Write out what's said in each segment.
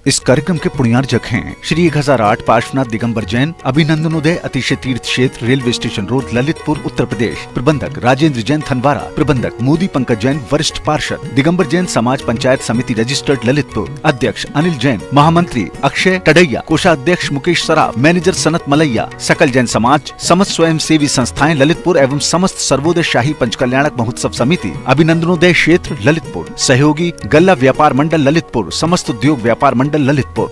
इस कार्यक्रम के पुण्यार्जक हैं श्री 1008 पार्श्वनाथ दिगंबर जैन अभिनंदनोदय अतिशय तीर्थ क्षेत्र railway station road Lalitpur Uttar Pradesh. प्रबंधक राजेंद्र जैन थनवारा। प्रबंधक मोदी पंकज जैन वरिष्ठ पार्षद दिगंबर जैन समाज पंचायत समिति रजिस्टर्ड ललितपुर। अध्यक्ष अनिल जैन। महामंत्री अक्षय टडैया। कोषाध्यक्ष मुकेश सराफ। मैनेजर सनत मलैया। सकल जैन समाज, समस्त स्वयं सेवी संस्थाएं ललितपुर एवं समस्त सर्वोदय शाही पंचकल्याणक महोत्सव समिति अभिनंदनोदय क्षेत्र ललितपुर। सहयोगी गल्ला व्यापार मंडल ललितपुर, समस्त उद्योग व्यापार मंडल ललितपुर।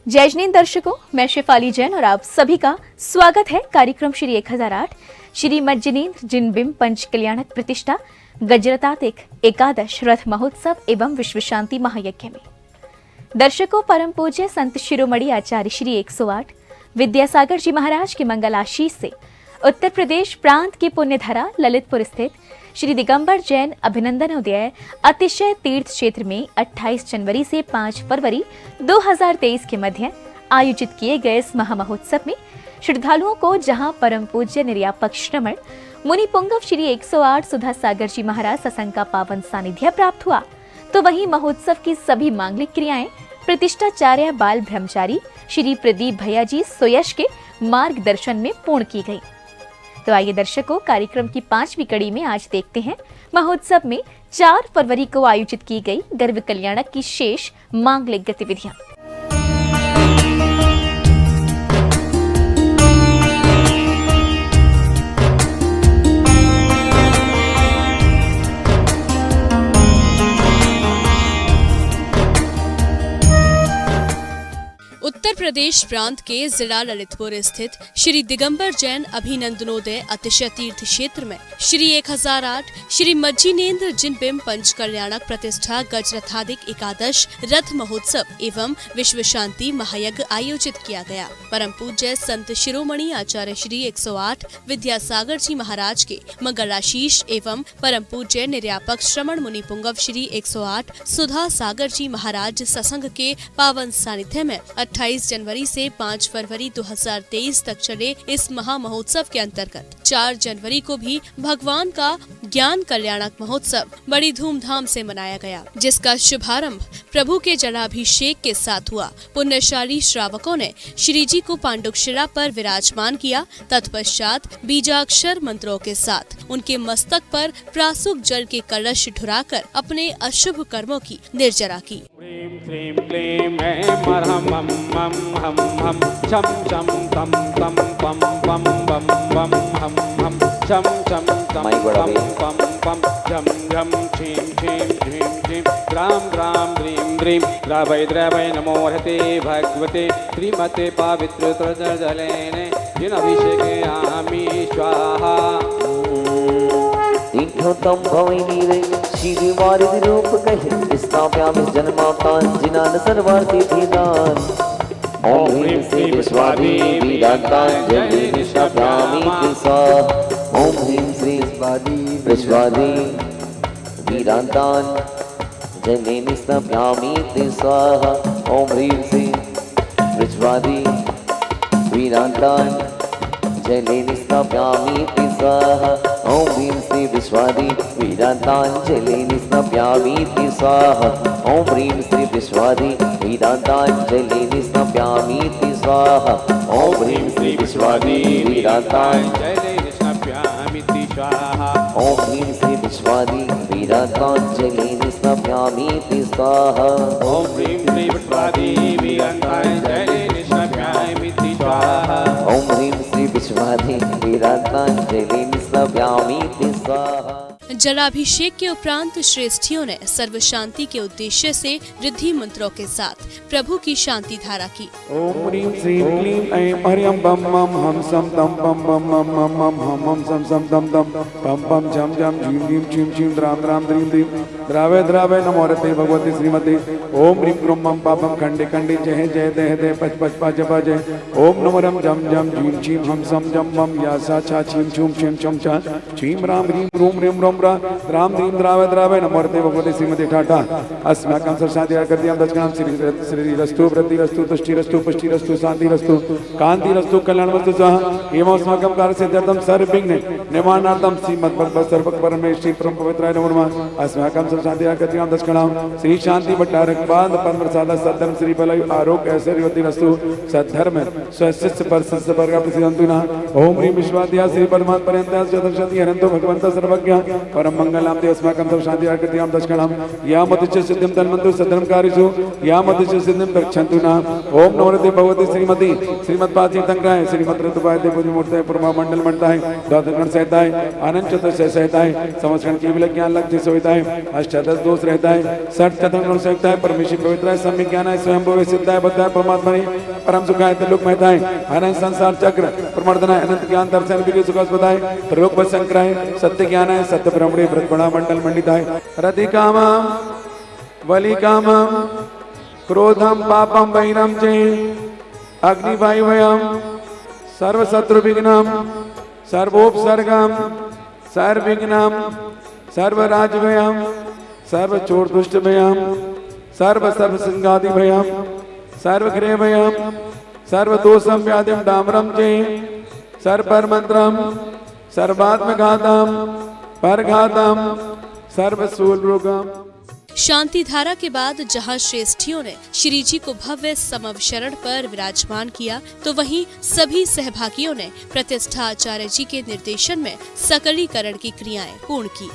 जय जिनेंद्र दर्शकों, मैं शेफाली जैन और आप सभी का स्वागत है कार्यक्रम श्री 1008 श्री मत जिनेंद्र जिनबिंब पंच कल्याणक प्रतिष्ठा गजरतातिक एकादश रथ महोत्सव एवं विश्व शांति महायज्ञ में। दर्शकों, परम पूज्य संत शिरोमणि आचार्य श्री 108 विद्यासागर जी महाराज के मंगल आशीष से उत्तर प्रदेश प्रांत की पुण्यधरा ललितपुर स्थित श्री दिगंबर जैन अभिनंदनोदय अतिशय तीर्थ क्षेत्र में 28 जनवरी से 5 फरवरी 2023 के मध्य आयोजित किए गए इस महामहोत्सव में श्रद्धालुओं को जहां परम पूज्य निर्यापक श्रमण मुनि पुंगव श्री 108 सुधा सागर जी महाराज सत्संग का पावन सानिध्य प्राप्त हुआ, तो वहीं महोत्सव की सभी मांगलिक क्रियाएं प्रतिष्ठाचार्य बाल ब्रह्मचारी श्री प्रदीप भैया जी सोयश के मार्गदर्शन में पूर्ण की गई। तो आइए दर्शकों, कार्यक्रम की 5वीं कड़ी में आज देखते हैं महोत्सव में 4 फरवरी को आयोजित की गई गर्भ कल्याणक की शेष मांगलिक गतिविधियां। उत्तर प्रदेश प्रांत के जिला ललितपुर स्थित श्री दिगंबर जैन अभिनंदनोदय अतिशय तीर्थ क्षेत्र में श्री 1008 श्री मज्जिनेंद्र जिनबिंब पंच कल्याणक प्रतिष्ठा गजरथाधिक एकादश रथ महोत्सव एवं विश्व शांति महायज्ञ आयोजित किया गया। परम पूज्य संत शिरोमणि आचार्य श्री 108 विद्यासागर जी महाराज के मंगलाशीष एवं परम पूज्य निर्यापक श्रमण मुनि पुंगव श्री 108 सुधा सागर जी महाराज सत्संग के पावन सानिध्य में 28 जनवरी से 5 फरवरी 2023 तक चले इस महा महोत्सव के अंतर्गत 4 जनवरी को भी भगवान का ज्ञान कल्याणक महोत्सव बड़ी धूमधाम से मनाया गया, जिसका शुभारंभ प्रभु के जलाभिषेक के साथ हुआ। पुण्यशाली श्रावकों ने श्री जी को पांडुशिला पर विराजमान किया। तत्पश्चात बीजाक्षर मंत्रों के साथ उनके मस्तक पर प्रासुक जल के कलश ढुराकर अपने अशुभ कर्मों की निर्जरा की। नमो हते भगवते श्रीमते पवित्र जलेने जिनाभिषेकयामि स्वाहा। तीर्थोत्तम भवनी रे श्री वारिधि रूप कहे स्थाप्यामि जन्मातान जिनान सर्वार्थी धीनान। ओम ह्रीं श्री विश्वादी वीरांतांजलि निष्ठाप्यामि स्वाहा। ओम ह्रीं श्री विश्वादी वीरांतान जले निष्ठाप्यामि स्वाहा। ओम ह्रीं श्री विश्वादी वीरांतान जले निष्ठाप्यामि स्वाहा। ओम ह्रीं श्री विश्वादी वीरांतांजलि निष्ठाप्यामि स्वाहा। ओम ह्रीं श्री विश्वादी वीरांतांजलि निष्ठाप्यामि स्वाहा। ओम ह्रीं श्री विश्वादी वीरांतांजलि निष्ठाप्यामि स्वाहा। ओम ह्रीं श्री विश्वादी वीरांतांजलि निष्ठाप्यामि स्वाहा। ओम ह्रीं श्री विश्वादी वीरांतांजलि निष्ठाप्यामि स्वाहा। ओम ह्रीं श्री विश्वादी वीरांतांजलि निष्ठाप्यामि स्वाहा। जलाभिषेक के उपरांत श्रेष्ठियों ने सर्व शांति के उद्देश्य से रिद्धि मंत्रों के साथ प्रभु की शांति धारा की। ओम ह्रीं श्रीं क्लीं ऐं हरियं बम मम हम सम तम पम पम मम मम हम हम सम सम तम तम पम पम झम झम झीं झीं झीं झीं द्राम द्राम द्रीं द्रीं द्रावे द्रावे नमोरते भगवती श्रीमती ओम ह्रीं क्रूं मम पापम खंडे खंडे जय जय देह दे पच पच पाज पाजे ओम नमोरम जम जम झीम झीम हम सम जम मम या सा छा छीम छूम छीम छम छा छीम राम ह्रीं रूम ह्रीं रोम रा राम ह्रीं द्रावे द्रावे नमोरते भगवती श्रीमती ठाठा अस्माकं सर्वशांति आकृतियां दशकनाम श्री रस्तु वृद्धि रस्तु तुष्टि रस्तु पुष्टि रस्तु शांति रस्तु कांति रस्तु कल्याण वस्तु स्वाहा एवं अस्माकं कार्य सिद्ध्यर्थम सर्व विघ्न निवारणार्थम श्रीमद्भगवत सर्वक परमेश्वरी परम पवित्राय नमो नमः अस्माकं सर्वशांति आकृतियां दशकनाम श्री शांति भट्टारक पाद पद्म प्रसाद सद्धर्म श्री बलय आरोग्य ऐश्वर्यवती रस्तु सद्धर्म स्वशिष्य परशिष्य वर्ग प्रसिद्धंतु नः ओम ह्रीं विश्वाद्या श्री परमात्मा पर्यंत्या चतुर्शती हरन्तो भगवन्तः सर्वज्ञ परम मंगलां ते अस्माकं सर्वशांति आकृतियां दशकनाम यामतिच सिद्धिं तन्मन्तु सद्धर्मकारिषु यामतिच सिद्धिं गच्छन्तु नः ओम नमोते भगवती श्रीमती श्रीमद्पाद तीर्थंकराय श्रीमद ऋतुपाय देवपूज्य मूर्तय पुरमा मंडल मंडताय द्वादश गण सहताय अनंत चतुर्दश सहताय समस्त गण केवल ज्ञान लक्ष्य सोहिताय अष्टादश दोष रहता है सठ चतुर्गुण सहता है परमेश्वर पवित्र है सम्यक ज्ञान है स्वयं भवे सिद्ध है बद्ध है परमात्मा ने परम सुख है त्रिलोक महता है अनंत संसार चक्र प्रमर्दन है अनंत ज्ञान दर्शन विधि सुख है रोग बस शंकर है सत्य ज्ञान है सत्य ब्रह्मणे व्रतपणा मंडल मंडित है रति कामम वली कामम क्रोधम पापम वैरम चे अग्निवायुवयम सर्व शत्रु विघ्नम सर्वोपसर्गम सर्व विघ्नम सर्व राजभयम सर्व चोर दुष्ट भयम सर्व सर्व सिंगादि भयम सर्व गृह भयम सर्व दोषम व्याधिम डामरम चे सर्व मंत्रम सर्वात्मघातम परघातम सर्व सूल रोगम। शांति धारा के बाद जहां श्रेष्ठियों ने श्री जी को भव्य समवशरण पर विराजमान किया, तो वहीं सभी सहभागियों ने प्रतिष्ठा आचार्य जी के निर्देशन में सकलीकरण की क्रियाएं पूर्ण की।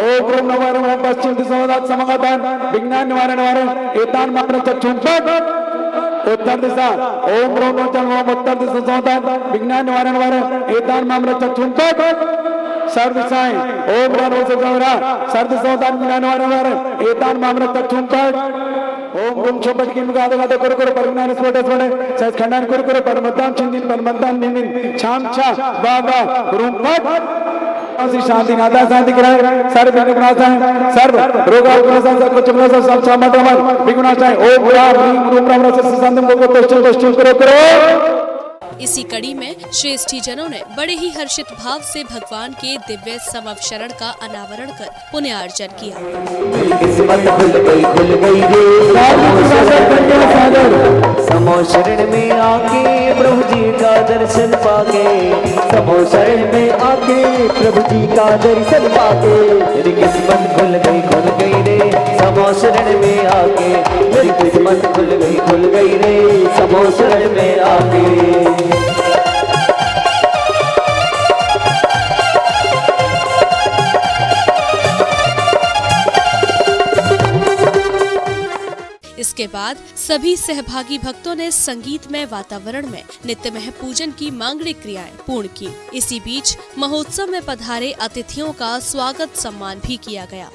ओम नमः पश्चिम दिशा समाधान विज्ञान निवारण एतान मात्र चक्षुंपट उत्तर दिशा ओम नमः उत्तर दिशा समाधान विज्ञान निवारण एतान मात्र चक्षुंपट सर्व दिशाएं ओम नमः सर्व समाधान विज्ञान निवारण एतान मात्र चक्षुंपट ओम गुम छपट की मुगाद गाद कर कर परमानस स्फोट स्फोट सच खंडन कर कर परमताम चिंदिन परमताम निमिन छाम छा बाबा रूपट शांति नादा शांति कराए सर्व विघ्नाशाय सर्व रोगावनाशाय सर्व चमनाशाय सब सामर्थ्यवान विघ्नाशाय ओम राम ह्रीं रूम राम रस संदम को तुष्टि करो। इसी कड़ी में श्रेष्ठी जनों ने बड़े ही हर्षित भाव से भगवान के दिव्य समवशरण का अनावरण कर पुण्यार्जन किया। समवशरण में आके प्रभु जी का दर्शन पाके समवशरण में आके प्रभु जी का दर्शन पाके मेरी किस्मत खुल गई रे समवशरण में आके मेरी किस्मत खुल गई रे समवशरण में आके। इसके बाद सभी सहभागी भक्तों ने संगीतमय वातावरण में नित्यमय पूजन की मांगलिक क्रियाएं पूर्ण की। इसी बीच महोत्सव में पधारे अतिथियों का स्वागत सम्मान भी किया गया।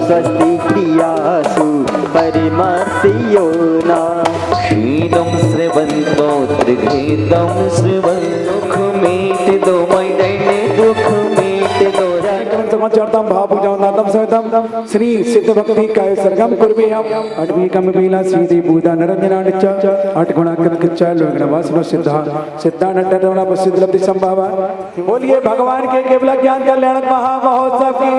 स्वस्ति क्रियासु परिमासियोना क्षीरं श्रवन्तोत्रघेदं श्रवन्मुख मेट दो मैदैने दुख मेट दो समाचारतां भावपूजावनादं सहितं श्री सिद्ध भक्ति काय सर्गम कुर्वीयाम अट्वीकम बीला श्री बुधा नरंजनानिच अट्गुणाकृतच लोगणवास सिद्धा सिद्धा नटरवना प्रसिद्ध लब्धि संभावा। बोलिए भगवान के केवल ज्ञान कल्याणक महा महोत्सव की।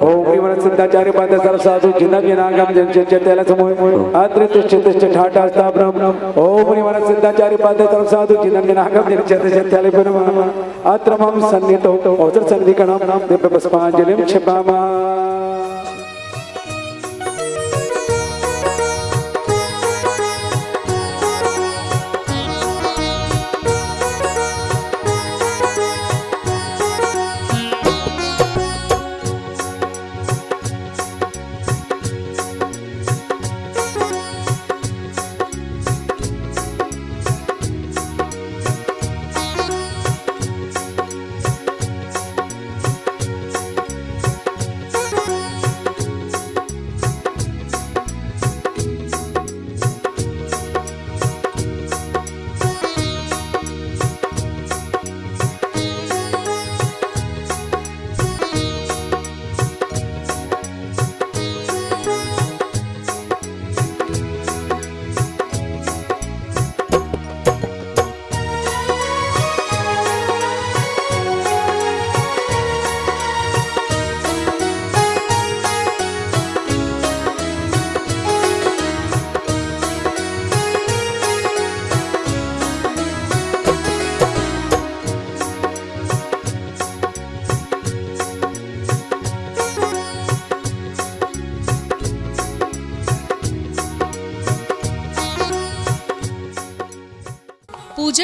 ओम सिद्धाचार्य पाद सर्व साधु जिनागम जन समूह अत्र तिष्ठ ठाटा स्थापनम ओम सिद्धाचार्य पाद सर्व साधु जिनागम जन अत्र मम सन्निहितो औत्र सन्निधिकणं दिव्य पुष्पांजलिं क्षिपामः।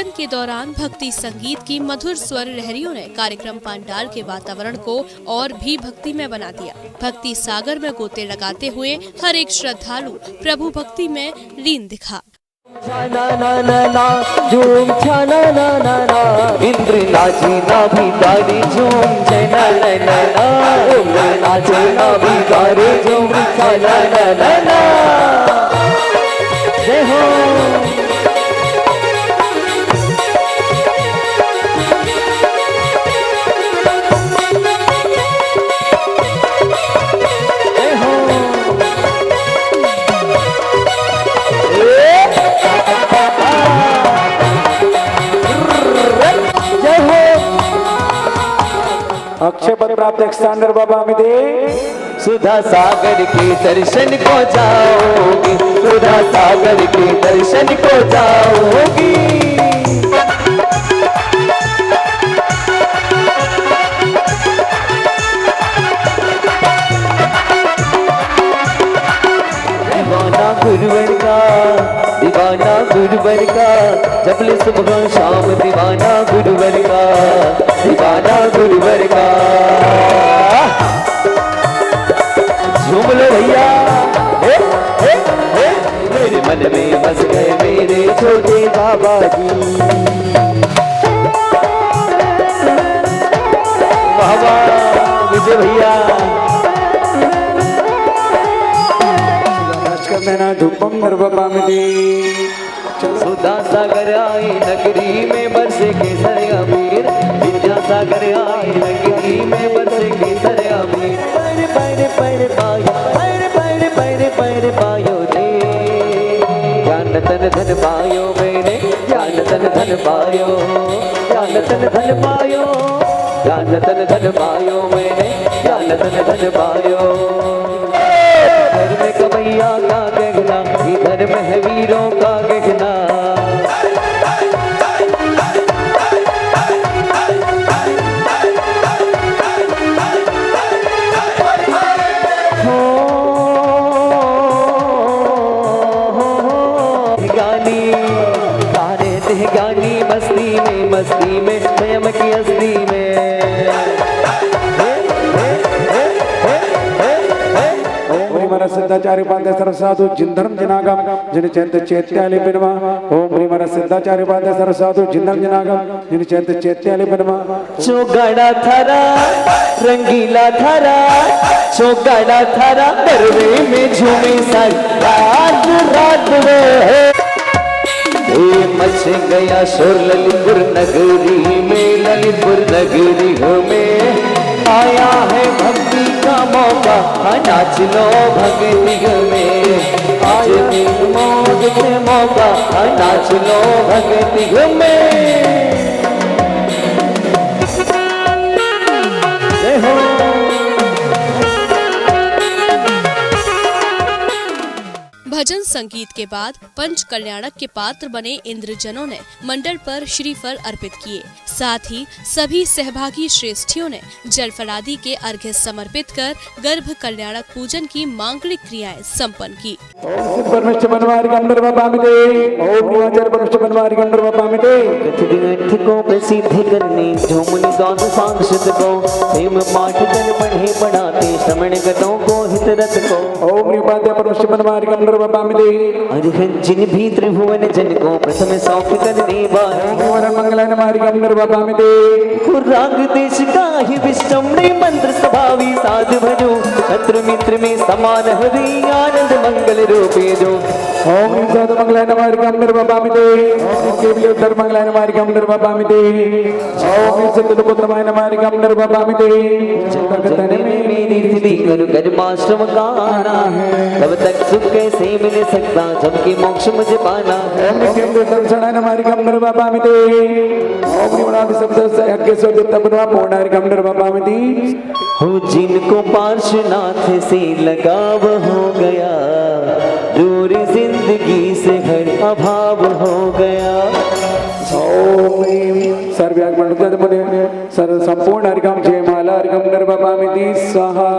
पूजन के दौरान भक्ति संगीत की मधुर स्वर लहरियों ने कार्यक्रम पंडाल के वातावरण को और भी भक्तिमय बना दिया। भक्ति सागर में गोते लगाते हुए हर एक श्रद्धालु प्रभु भक्ति में लीन दिखा। ना ना ना ना झूम छाना ना ना ना इंद्र नाची ना भिखारी झूम छाना ना ना ना इंद्र नाचे ना भिखारी झूम छाना ना ना ना जय हो अक्षय पद प्राप्त एक्सांडर बाबा मिदे सुधा सागर के दर्शन को जाओगी, सुधा सागर के दर्शन को जाओगी। दीवाना गुरुवर का, दीवाना गुरुवर का, जबले सुबह शाम दीवाना गुरुवर का, दीवाना गुरुवर का। झूम लो भैया, मेरे मन में बस गए मेरे छोटे बाबा जी। बाबा विजय भैया करना धूपम नरबाबा मिदे सुधा सागर आई नगरी में बरसे केसर अमीर, विद्या सागर आई नगरी में बरसे केसर अमीर। पैर पैर पैर पायो, पैर पैर पैर पैर पायो रे, ज्ञान तन धन पायो मैंने, ज्ञान तन धन पायो, ज्ञान तन धन पायो, ज्ञान तन धन पायो मैंने, ज्ञान तन धन पायो। घर में कमैया का गहना, इधर में है वीरों का गहना। गानी तारे थे गानी मस्ती में स्वयं की हस्ती में। हमारा सिद्धाचार्य पाद सर्व साधु जिन धर्म जनागम जिन चैत चैत्यालय बिनवा। ओम हमारा सिद्धाचार्य पाद सर्व साधु जिन धर्म जनागम जिन चैत चैत्यालय बिनवा। चौगाड़ा थारा रंगीला थारा, चौगाड़ा थारा दरवे में झूमे सारी रात रात में। मच गया शोर ललितपुर नगरी में, ललितपुर नगरी में आया है भक्ति का मौका, नाच लो भक्ति में। आज भी मौज के मौका, नाच लो भक्ति में। भजन संगीत के बाद पंच कल्याणक के पात्र बने इंद्रजनों ने मंडल पर श्रीफल अर्पित किए। साथ ही सभी सहभागी श्रेष्ठियों ने जल फलादि के अर्घ्य समर्पित कर गर्भ कल्याणक पूजन की मांगलिक क्रियाएं संपन्न की। ओम परमेश्वर बनवारी गंधर बाबा मिदे, ओम निवाचर परमेश्वर बनवारी गंधर बाबा मिदे। गतिदिगंठ को प्रसिद्ध करने, झूमनी द्वाद सांक्षित को, प्रेम पाठ जन पढ़े पढ़ाते, श्रवण गतों को हितरत को। ओम निवाद्य परमेश्वर बनवारी गंधर बाबा मिदे। अरहं जिन भी त्रिभुवन जन को प्रथम सौख्य करने वाला, मंगलान मारी गंधर बाबा मिदे। राग देश का ही विष्णुमणि मंत्र स्वभावी साधु भजो, शत्रु मित्र में समान हरि आनंद मंगल रूपे जो। ओम साधु मंगलान मारी गंधर बाबा मिदे। ओम केवल उत्तर मंगलान मारी गंधर बाबा मिदे। ओम सतु पुत्रमाय मारी गंधर बाबा मिदे। जगत में मेरी स्थिति करो कर्माश्रम का आना है, तब तक सुख कैसे मिल सकता जबकि मोक्ष मुझे पाना है। ओम केवल दर्शनाय मारी गंधर बाबा मिदे। ओम निवनादि शब्द से यज्ञ से तपनवा पूर्णारि गंधर बाबा मिदे। हो जिनको पार्श्वनाथ से लगाव हो गया, दूर जिंदगी से हर अभाव हो गया। ओम सर्वयागमण्डलमुने सर्व संपूर्ण अर्घम जयमाला अर्घम निर्वपामिति स्वाहा।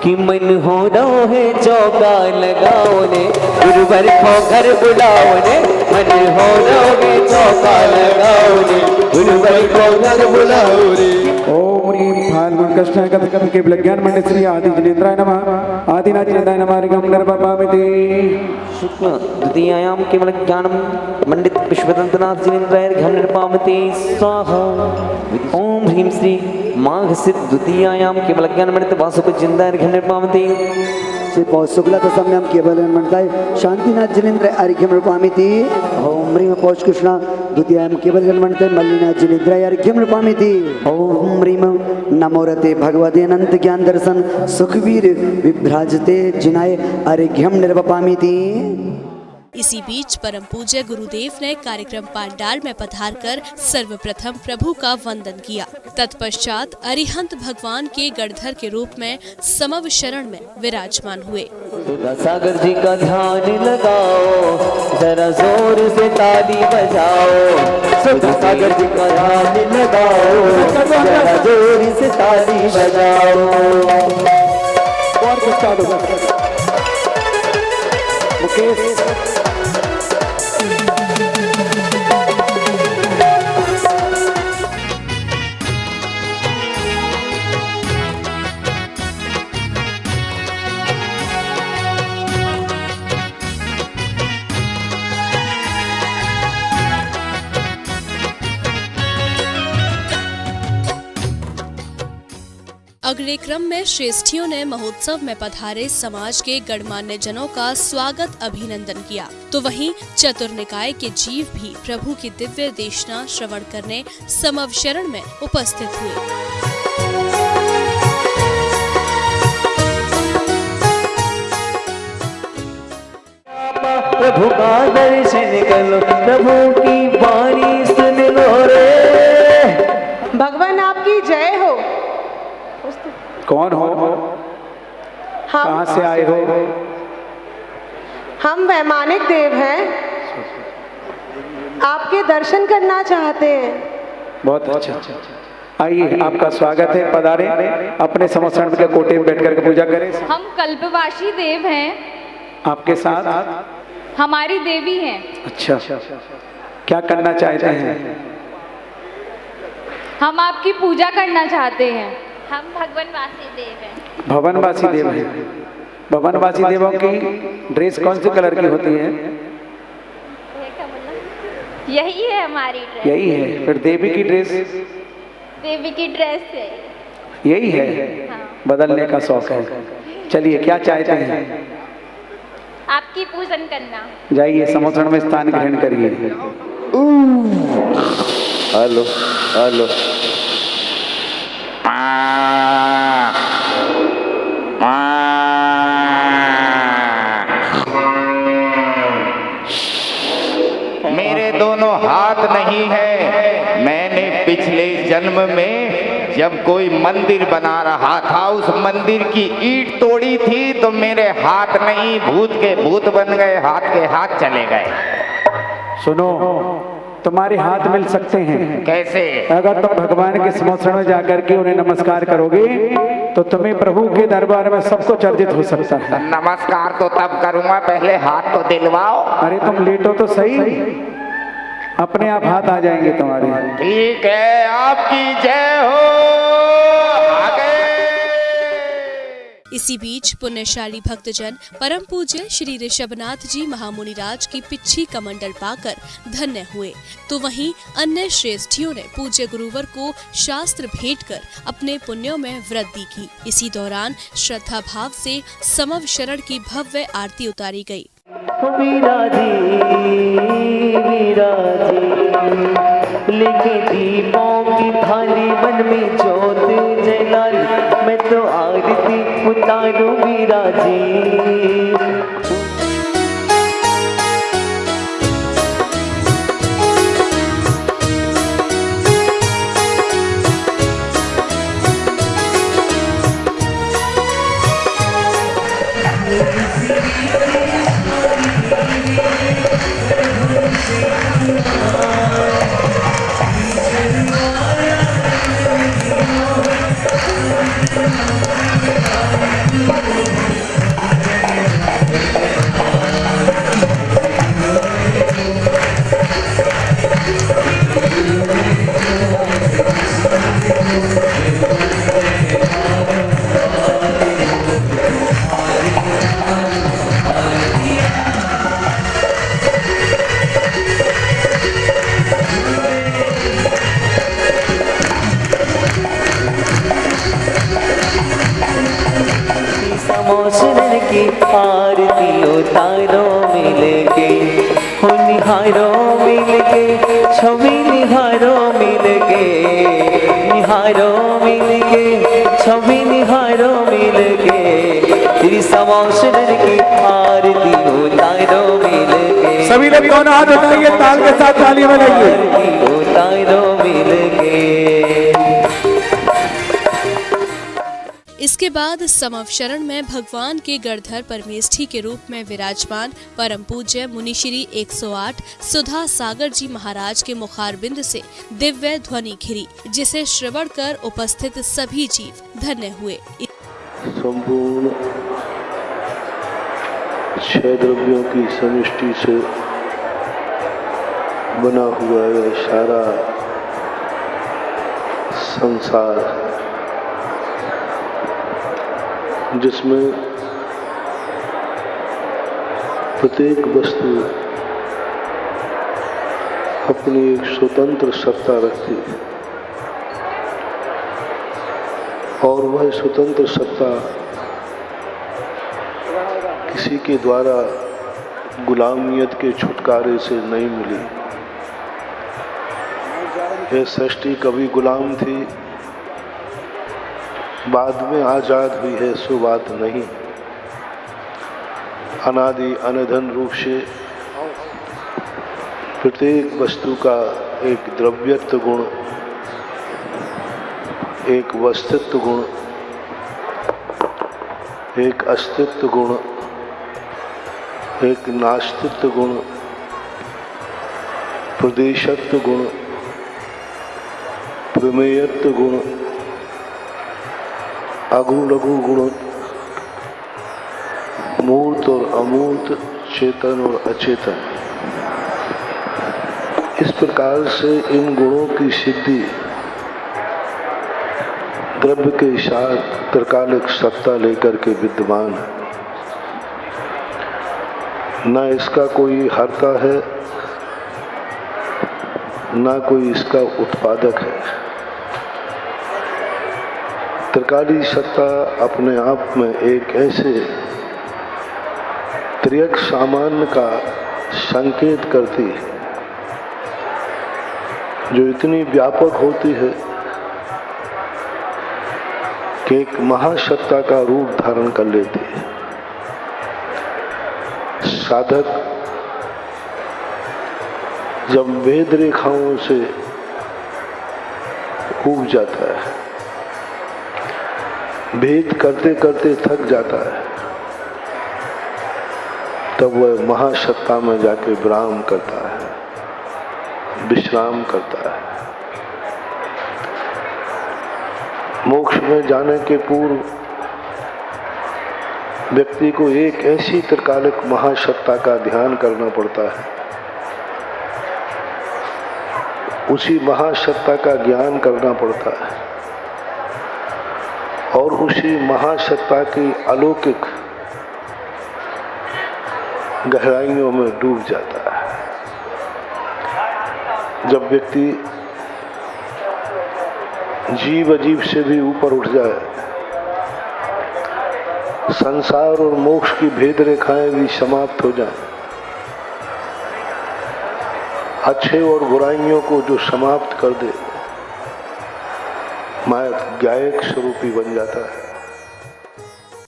कि मन हो रहो है चौका लगाओ ने गुरुवर को घर बुलाओ ने मन हो रहो है चौका लगाओ ने गुरुवर को घर बुलाओ ने। ओम ह्रीं फाल्गुन कृष्णाय कथकथ के विज्ञान मंडित श्री आदि जिनेन्द्राय नमः आदिनाथ जिनेन्द्राय नमः अर्घम निर्वपामिति। शुक्ल द्वितीयायां केवल ज्ञानम मंडित विश्वदंतनाथ जिनेन्द्राय अर्घम निर्वपामिति स्वाहा। ओम ह्रीं श्री माघ सिद्ध द्वितीयायां केवल ज्ञान मंडित वासुक जिनेन्द्राय अर्घम निर्वपामिति। श्री पौष शुक्ला दशम्यां केवल मंडलाय शांतिनाथ जिनेन्द्र अर्घ्यम रूपामिति। ओम ह्रीं पौष कृष्णा द्वितीयायां केवल मंडलाय मल्लिनाथ जिनेन्द्र अर्घ्यम रूपामिति। ओम ह्रीं नमो रते भगवते अनंत ज्ञान दर्शन सुखवीर विभ्राजते जिनाय अर्घ्यम निर्वपामिति। इसी बीच परम पूज्य गुरुदेव ने कार्यक्रम पांडाल में पधारकर सर्वप्रथम प्रभु का वंदन किया। तत्पश्चात अरिहंत भगवान के गणधर के रूप में समव शरण में विराजमान हुए। सागर जी का ध्यान लगाओ जरा जोर से ताली बजाओ। सागर जी का ध्यान लगाओ जरा जोर से ताली बजाओ। और किसका दो मुकेश अगले क्रम में श्रेष्ठियों ने महोत्सव में पधारे समाज के गणमान्य जनों का स्वागत अभिनंदन किया, तो वहीं चतुर निकाय के जीव भी प्रभु की दिव्य देशना श्रवण करने समव शरण में उपस्थित हुए। प्रभु का दर्शन कर लो प्रभु की वाणी सुन लो रे। भगवान आपकी जय हो। कौन हो कहाँ से आए हो? हम वैमानिक देव हैं, आपके दर्शन करना चाहते हैं। बहुत अच्छा, आइए आपका स्वागत है। पधारे अपने समस्तरण के कोटे में बैठ करके पूजा करें। हम कल्पवासी देव हैं, आपके साथ हमारी देवी हैं। अच्छा, क्या करना चाहते हैं? हम आपकी पूजा करना चाहते हैं। हम भगवानवासी देव हैं। भवनवासी देव हैं। भवनवासी देवों की ड्रेस कौन से कलर की होती है? यही है हमारी ड्रेस। यही है। फिर देवी की ड्रेस? देवी की ड्रेस है यही है। हाँ। बदलने का शौक है। चलिए क्या चाहते हैं? आपकी पूजन करना। जाइए समोसण में स्थान ग्रहण करिए। हेलो हेलो मेरे दोनों हाथ नहीं है। मैंने पिछले जन्म में जब कोई मंदिर बना रहा था उस मंदिर की ईंट तोड़ी थी तो मेरे हाथ नहीं भूत के भूत बन गए, हाथ के हाथ चले गए। सुनो, तुम्हारे हाथ मिल सकते हैं। कैसे? अगर तुम भगवान के समोसण में जाकर के उन्हें नमस्कार करोगे तो तुम्हें प्रभु के दरबार में सब कुछ अर्जित हो सकता है। नमस्कार तो तब करूंगा, पहले हाथ तो दिलवाओ। अरे तुम लेटो तो सही, अपने आप हाथ आ जाएंगे तुम्हारे। ठीक है, आपकी जय हो। आगे। इसी बीच पुण्यशाली भक्तजन परम पूज्य श्री ऋषभनाथ जी महामुनिराज की पिच्छी कमंडल पाकर धन्य हुए, तो वहीं अन्य श्रेष्ठियों ने पूज्य गुरुवर को शास्त्र भेंट कर अपने पुण्यों में वृद्धि की। इसी दौरान श्रद्धा भाव से समव शरण की भव्य आरती उतारी गई। लेके दीपों की थाली मन में जोत जलाई, मैं तो आरती उतारूं मीरा जी। मिलके, निहारो मिलके, छवि निहारो मिलके, तेरी समोसरन की आरती उतारो मिलके। सभी लोग दोनों हाथ उठाइए, ताल के साथ ताली बजाइए। आरती उतारो मिलके। इसके बाद समवशरण में भगवान के गणधर परमेष्ठी के रूप में विराजमान परम पूज्य मुनि श्री 108 सुधा सागर जी महाराज के मुखारबिंद से दिव्य ध्वनि घिरी, जिसे श्रवण कर उपस्थित सभी जीव धन्य हुए। संपूर्ण 6 द्रव्यों की समष्टि से बना हुआ यह सारा संसार, जिसमें प्रत्येक वस्तु अपनी एक स्वतंत्र सत्ता रखती है और वह स्वतंत्र सत्ता किसी के द्वारा गुलामियत के छुटकारे से नहीं मिली। यह सृष्टि कभी गुलाम थी, बाद में आजाद हुई है, सो बात नहीं। अनादि अनधन रूप से प्रत्येक वस्तु का एक द्रव्यत्व गुण, एक वस्तुत्व गुण, एक अस्तित्व गुण, एक नास्तित्व गुण, प्रदेशत्व गुण, प्रमेयत्व गुण, अगुण लघु गुण, मूर्त और अमूर्त, चेतन और अचेतन, इस प्रकार से इन गुणों की सिद्धि द्रव्य के साथ त्रिकालिक सत्ता लेकर के विद्यमान है। न इसका कोई हर्ता है, न कोई इसका उत्पादक है। त्रिकाली सत्ता अपने आप में एक ऐसे त्रियक सामान्य का संकेत करती है जो इतनी व्यापक होती है कि एक महासत्ता का रूप धारण कर लेती है। साधक जब वेद रेखाओं से ऊब जाता है, भेद करते करते थक जाता है, तब वह महासत्ता में जाके विराम करता है, विश्राम करता है। मोक्ष में जाने के पूर्व व्यक्ति को एक ऐसी त्रिकालिक महासत्ता का ध्यान करना पड़ता है, उसी महासत्ता का ज्ञान करना पड़ता है और उसी महासत्ता की अलौकिक गहराइयों में डूब जाता है। जब व्यक्ति जीव अजीब से भी ऊपर उठ जाए, संसार और मोक्ष की भेद रेखाएं भी समाप्त हो जाएं, अच्छे और बुराइयों को जो समाप्त कर दे, माया ज्ञायक स्वरूपी बन जाता है।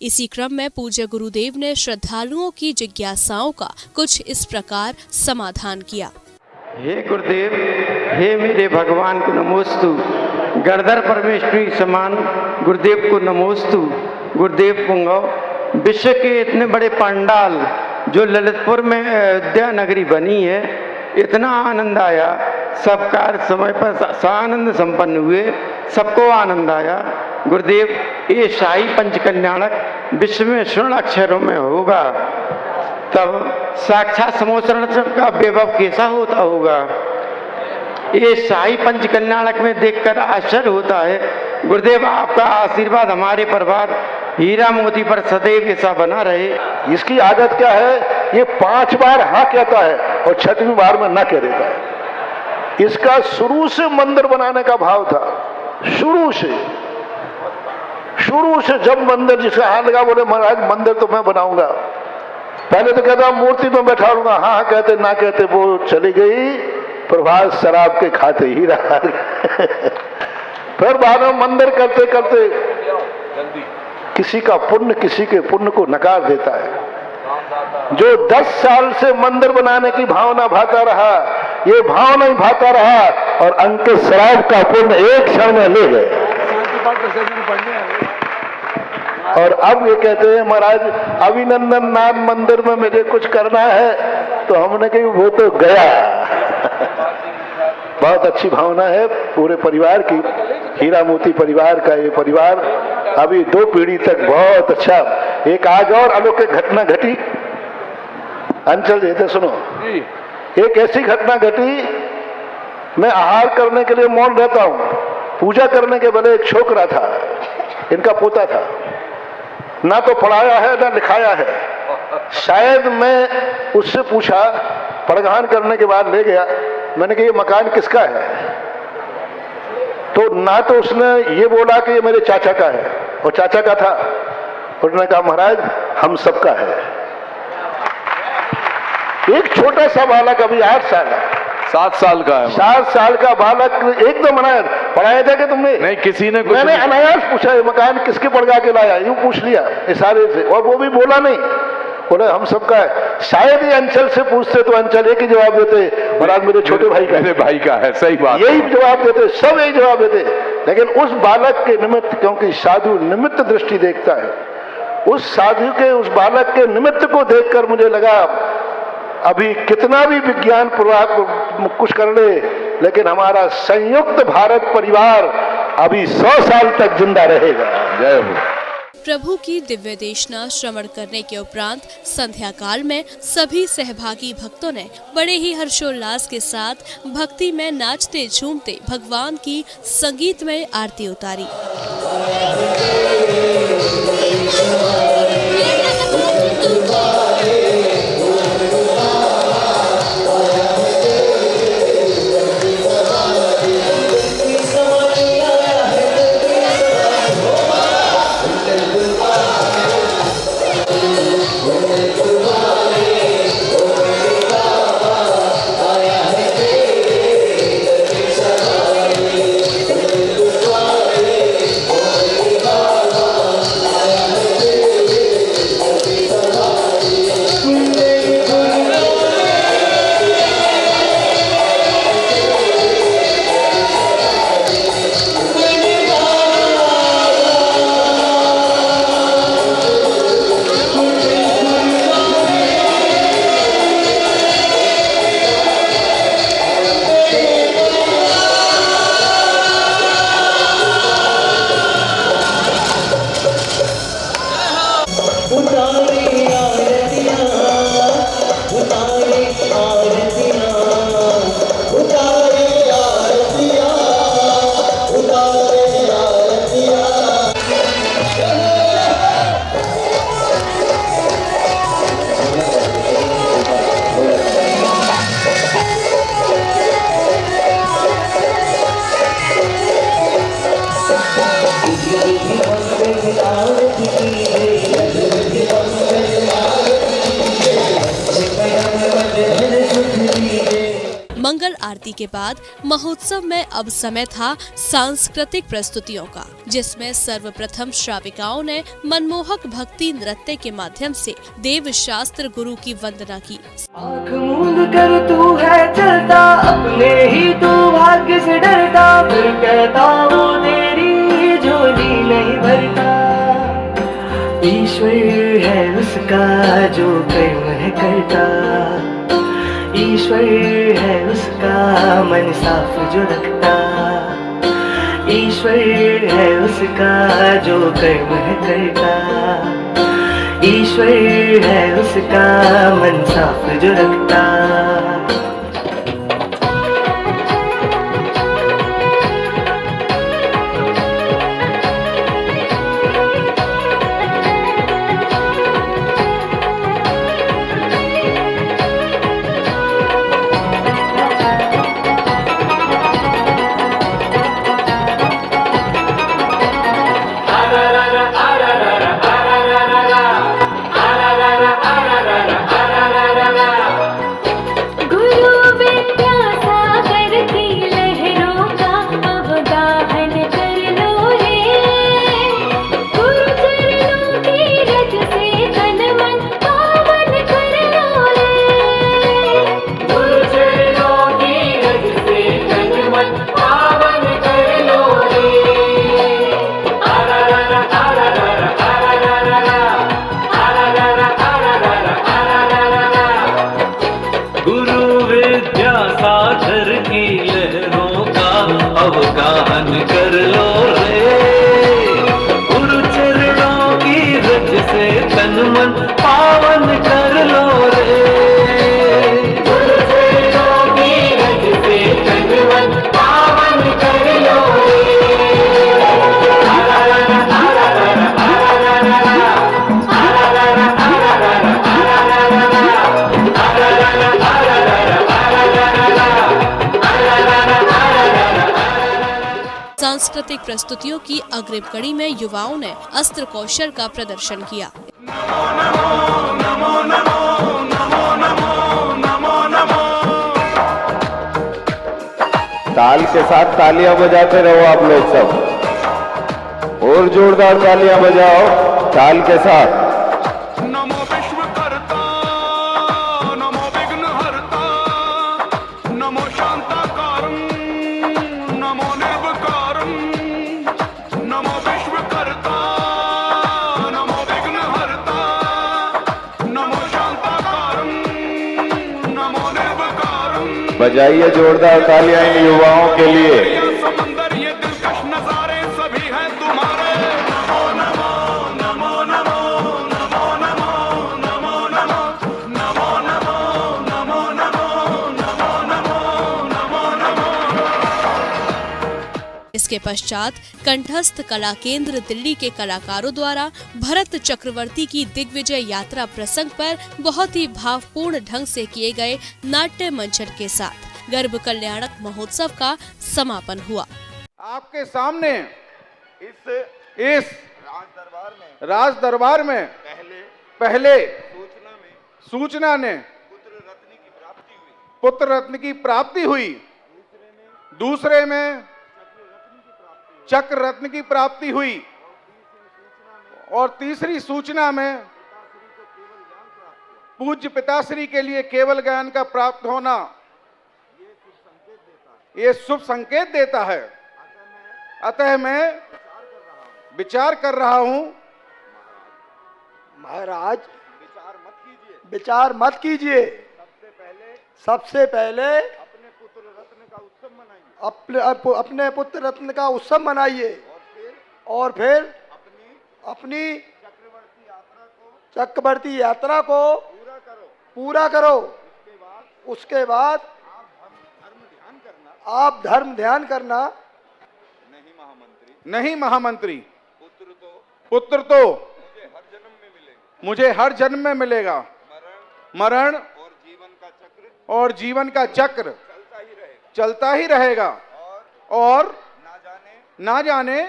इसी क्रम में पूज्य गुरुदेव ने श्रद्धालुओं की जिज्ञासाओं का कुछ इस प्रकार समाधान किया। हे गुरुदेव, हे मेरे भगवान को नमोस्तु, गणधर परमेश्वरी समान गुरुदेव को नमोस्तु। गुरुदेव पुंगव, विश्व के इतने बड़े पंडाल जो ललितपुर में अयोध्या नगरी बनी है, इतना आनंद आया, सब कार्य समय पर सानंद संपन्न हुए, सबको आनंद आया। गुरुदेव, ये शाही पंचकल्याणक विश्व में स्वर्ण अक्षरों में होगा, तब साक्षात समोसरण का वैभव कैसा होता होगा। ये शाही पंचकल्याणक में देखकर आश्चर्य होता है। गुरुदेव, आपका आशीर्वाद हमारे परिवार हीरा मोती पर सदैव ऐसा बना रहे। इसकी आदत क्या है, ये 5 बार हाँ कहता है और 6वीं बार में ना कह देता है। इसका शुरू से मंदिर बनाने का भाव था, शुरू से जब मंदिर जिसका हाथ लगा, बोले महाराज मंदिर तो मैं बनाऊंगा। पहले तो कहता मूर्ति में बैठा लूंगा, हाँ कहते ना कहते वो चली गई, प्रभात शराब के खाते ही रहा। फिर बाद में मंदिर करते करते किसी का पुण्य किसी के पुण्य को नकार देता है। जो 10 साल से मंदिर बनाने की भावना भाता रहा, ये भाव नहीं भाता रहा और अंकित शराब का पुण्य एक क्षण में ले गए। और अब ये कहते हैं महाराज अभिनंदन नाथ मंदिर में मुझे कुछ करना है, तो हमने कही वो तो गया। बहुत अच्छी भावना है पूरे परिवार की, हीरा मोती परिवार का। ये परिवार अभी 2 पीढ़ी तक बहुत अच्छा। एक आज और अलौकिक घटना घटी अंचल जी, थे सुनो। एक ऐसी घटना घटी, मैं आहार करने के लिए मौन रहता हूं, पूजा करने के बदले एक छोकरा था, इनका पोता था, ना तो पढ़ाया है ना लिखाया है। शायद मैं उससे पूछा, पड़गान करने के बाद ले गया, मैंने कहा ये मकान किसका है? तो ना तो उसने ये बोला कि ये मेरे चाचा का है, और चाचा का था। उसने कहा महाराज हम सबका है। एक छोटा सा बालक अभी 8 साल है, 7 साल का है, 7 साल का बालक एकदम अनायास। पढ़ाया था कि तुमने? नहीं, किसी ने कुछ मैंने अनायास पूछा ये मकान किसके पड़गा के लाया, यूं पूछ लिया इशारे से, और वो भी बोला नहीं, बोले हम सबका है। शायद ये अंचल से पूछते तो अंचल एक ही जवाब देते, महाराज मेरे छोटे भाई का, मेरे भाई का है। सही बात, यही जवाब देते, सब यही जवाब देते। लेकिन उस बालक के निमित्त, क्योंकि साधु निमित्त दृष्टि देखता है, उस साधु के उस बालक के निमित्त को देखकर मुझे लगा अभी कितना भी विज्ञान कुछ कर ले, लेकिन हमारा संयुक्त भारत परिवार अभी 100 साल तक जिंदा रहेगा। जय हो। प्रभु की दिव्य देशना श्रवण करने के उपरांत संध्या काल में सभी सहभागी भक्तों ने बड़े ही हर्षोल्लास के साथ भक्ति में नाचते झूमते भगवान की संगीतमय आरती उतारी। मंगल आरती के बाद महोत्सव में अब समय था सांस्कृतिक प्रस्तुतियों का, जिसमें सर्वप्रथम श्राविकाओं ने मनमोहक भक्ति नृत्य के माध्यम से देव शास्त्र गुरु की वंदना की। आँख मूंद कर तू है चलता, अपने ही तू भाग्य से डरता, फिर कहता वो तेरी झोली नहीं भरता। ईश्वर है उसका जो कर्म है करता, ईश्वर है उसका मन साफ जो रखता, ईश्वर है उसका जो कर्म है करता, ईश्वर है उसका मन साफ जो रखता। गुरु कर लो रे, गुरु चरणों की रज से तन मन पावन कर लो रे, गुरु चरणों की रज से तन मन पावन कर लो रे। सांस्कृतिक प्रस्तुतियों की अग्रिम कड़ी में युवाओं ने अस्त्र कौशल का प्रदर्शन किया। ताल के साथ तालियां बजाते रहो आप लोग सब, और जोरदार तालियां बजाओ ताल के साथ। नमो विश्वकर्ता, नमो विघ्नहर्ता, नमो शांताकारं, नमो निर्विकारं, नमो विश्वकर्ता, नमो विघ्नहर्ता, नमो शांताकारं, नमो निर्विकारं। बजाइए जोरदार तालियां इन युवाओं के लिए। समंदर ये दिलकश नजारे सभी हैं तुम्हारे। नमो नमो नमो नमो नमो नमो नमो नमो नमो नमो नमो नमो नमो नमो नमो नमो। इसके पश्चात कंठस्थ कला केंद्र दिल्ली के कलाकारों द्वारा भरत चक्रवर्ती की दिग्विजय यात्रा प्रसंग पर बहुत ही भावपूर्ण ढंग से किए गए नाट्य मंचन के साथ गर्भ कल्याणक महोत्सव का समापन हुआ। आपके सामने इस राज दरबार में पहले सूचना ने पुत्र रत्न की प्राप्ति हुई, दूसरे में चक्र रत्न की प्राप्ति हुई, और तीसरी सूचना में पूज्य पिताश्री के लिए केवल ज्ञान का प्राप्त होना, ये शुभ संकेत देता है। अतः मैं विचार कर रहा हूं। महाराज विचार मत कीजिए, सबसे पहले अपने पुत्र रत्न का उत्सव मनाइए, और फिर अपनी चक्रवर्ती यात्रा को पूरा करो। उसके बाद आप धर्म ध्यान करना। नहीं महामंत्री, पुत्र तो मुझे हर जन्म में मिलेगा। मरण और जीवन का चक्र चलता ही रहेगा, और ना जाने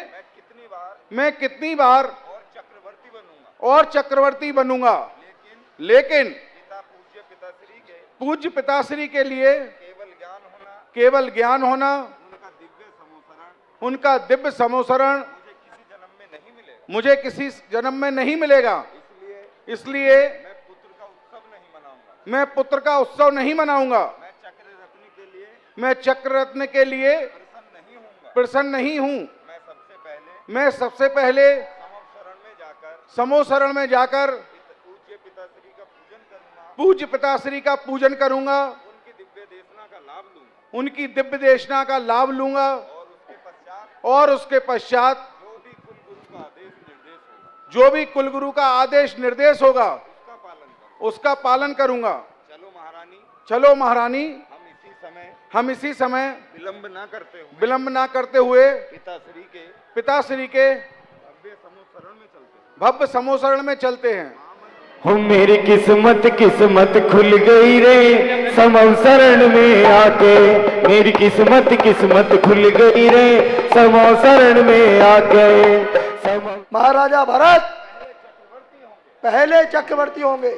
मैं कितनी बार और चक्रवर्ती बनूंगा। लेकिन पूज्य पिताश्री के लिए केवल ज्ञान होना, उनका दिव्य समोसरण मुझे किसी जन्म में नहीं मिलेगा। इसलिए मैं पुत्र का उत्सव नहीं मनाऊंगा। मैं चक्र रत्न के लिए प्रसन्न नहीं हूं। मैं सबसे पहले समोसरण में जाकर पूज्य पिताश्री का पूजन करूंगा, उनकी दिव्य देशना का लाभ लूंगा, और उसके पश्चात जो भी कुलगुरु का आदेश निर्देश होगा उसका पालन करूंगा। चलो महारानी, हम इसी समय विलंब ना करते हुए पिताश्री के भव्य समोसरण में चलते हैं। हो मेरी किस्मत खुल गई रे समोसरण में आके, मेरी किस्मत खुल गई रे समोसरण में आके। महाराजा भरत पहले चक्रवर्ती होंगे।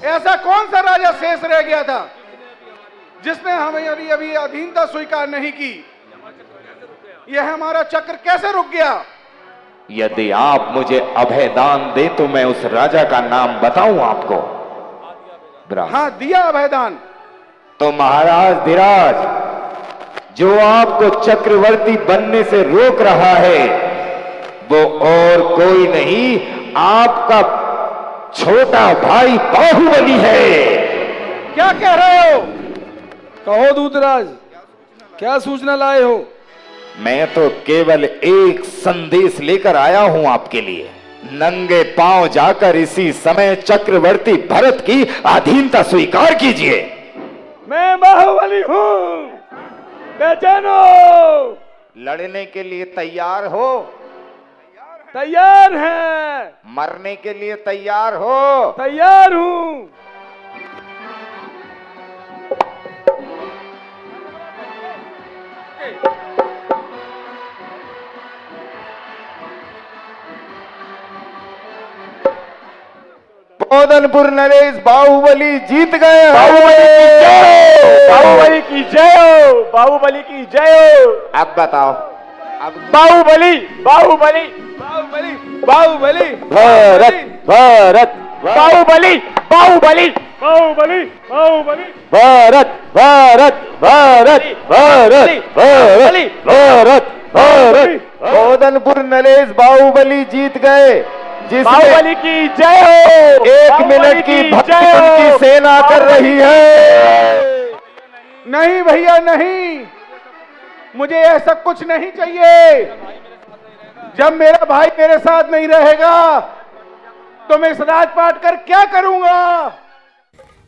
ऐसा कौन सा राजा शेष रह गया था जिसने हमें अभी अधीनता स्वीकार नहीं की? यह हमारा चक्र कैसे रुक गया? यदि आप मुझे अभय दान दे तो मैं उस राजा का नाम बताऊं आपको। हाँ, दिया अभयदान। तो महाराज धीराज, जो आपको चक्रवर्ती बनने से रोक रहा है वो और कोई नहीं, आपका छोटा भाई बाहुबली है। क्या कह रहे हो? कहो दूतराज, क्या सूचना लाए हो? मैं तो केवल एक संदेश लेकर आया हूं आपके लिए। नंगे पांव जाकर इसी समय चक्रवर्ती भरत की अधीनता स्वीकार कीजिए। मैं बाहुबली हूँ, बेचैन हो। लड़ने के लिए तैयार हो? तैयार हैं। मरने के लिए तैयार हो? तैयार हूँ। बोधनपुर नरेश बाहुबली जीत गए। बाहुबली की जय हो, बाहुबली की जय हो। अब बताओ, अब बाहुबली बाहुबली बाहुबली बाहुबली भारत भारत बाहुबली बाहुबली बाहुबली बाहुबली भारत भारत भारत भारत भारत भारत भारत। बोधनपुर नरेश बाहुबली जीत गए। बाहुबली की जय हो। 1 मिनट की भक्ति उनकी सेना कर रही है। नहीं भैया नहीं, मुझे ऐसा कुछ नहीं चाहिए। जब मेरा भाई मेरे साथ नहीं रहेगा तो मैं इस राजपाट कर क्या करूंगा।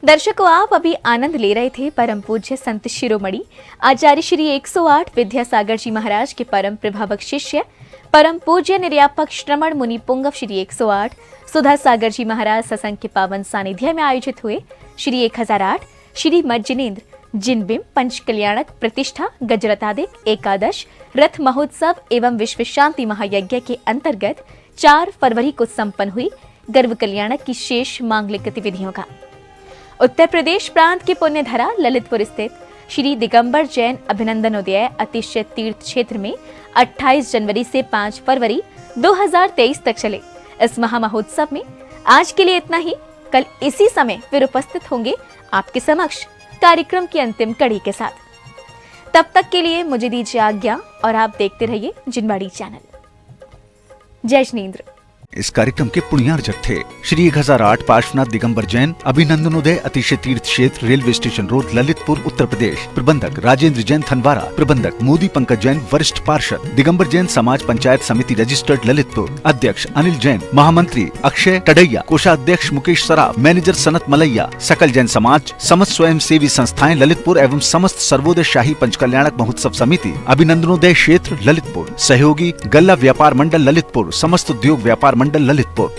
दर्शकों, आप अभी आनंद ले रहे थे परम पूज्य संत शिरोमणि आचार्य श्री 108 विद्यासागर जी महाराज के परम प्रभावक शिष्य परम पूज्य निर्यापक श्रमण मुनि पुंगव श्री 108 सुधा सागर जी महाराज सत्संग के पावन सानिध्य में आयोजित हुए श्री 1008 श्री मज्जिनेंद्र जिनबिंब पंच कल्याणक प्रतिष्ठा गजरतादिक एकादश रथ महोत्सव एवं विश्व शांति महायज्ञ के अंतर्गत 4 फरवरी को संपन्न हुई गर्भ कल्याणक की शेष मांगलिक गतिविधियों का उत्तर प्रदेश प्रांत के पुण्यधरा ललितपुर स्थित श्री दिगंबर जैन अभिनंदनोदय अतिशय तीर्थ क्षेत्र में 28 जनवरी से 5 फरवरी 2023 तक चले इस महामहोत्सव में आज के लिए इतना ही। कल इसी समय फिर उपस्थित होंगे आपके समक्ष कार्यक्रम की अंतिम कड़ी के साथ। तब तक के लिए मुझे दीजिए आज्ञा और आप देखते रहिए जिनवाड़ी चैनल। जय जिनेंद्र। इस कार्यक्रम के पुण्यार्जक थे श्री 1008 पार्श्वनाथ दिगंबर जैन अभिनंदनोदय अतिशय तीर्थ क्षेत्र railway station road Lalitpur Uttar Pradesh. प्रबंधक राजेंद्र जैन थनवारा। प्रबंधक मोदी पंकज जैन वरिष्ठ पार्षद दिगंबर जैन समाज पंचायत समिति रजिस्टर्ड ललितपुर। अध्यक्ष अनिल जैन। महामंत्री अक्षय टडैया। कोषाध्यक्ष मुकेश सराफ। मैनेजर सनत मलैया। सकल जैन समाज, समस्त स्वयं सेवी संस्थाएं ललितपुर एवं समस्त सर्वोदय शाही पंचकल्याणक महोत्सव समिति अभिनंदनोदय क्षेत्र ललितपुर। सहयोगी गल्ला व्यापार मंडल ललितपुर, समस्त उद्योग व्यापार मंडल ललितपुर।